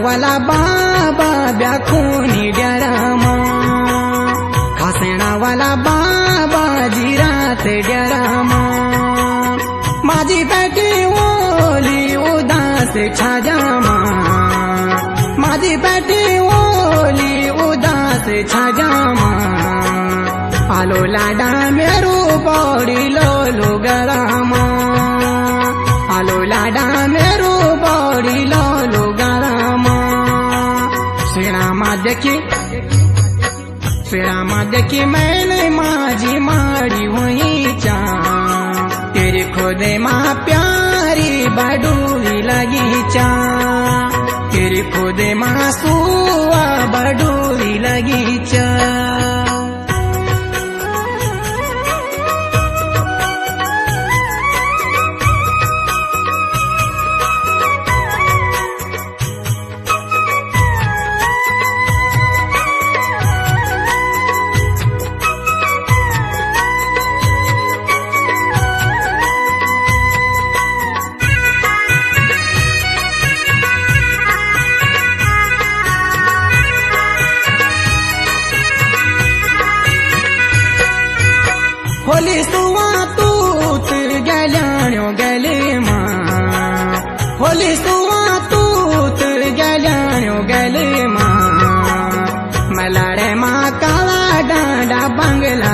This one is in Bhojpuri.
वाला बाबा ब्याखूनी डरामा वाला बाबा जिरात डरामा माझी बैठी ओली उदास छाजामा माझी बैठी ओली उदास छाजामा आलो लाडा मेरो बौड़ी लोलो गरामा आलो लाडा मेरो बौड़ी लोलो गरामा श्री रामा देखी मैंने माझी मारी हुई चा तेरे खुदे माँ प्यारी बडूरी लगी चा तेरे खुदे माँ सुआ बडूरी लगी चा होली सुवा तूत गल्याण्यो गले मा होली सुवा तूत गल्याण्यो गले मा मलाडे मा काला डांडा बंगला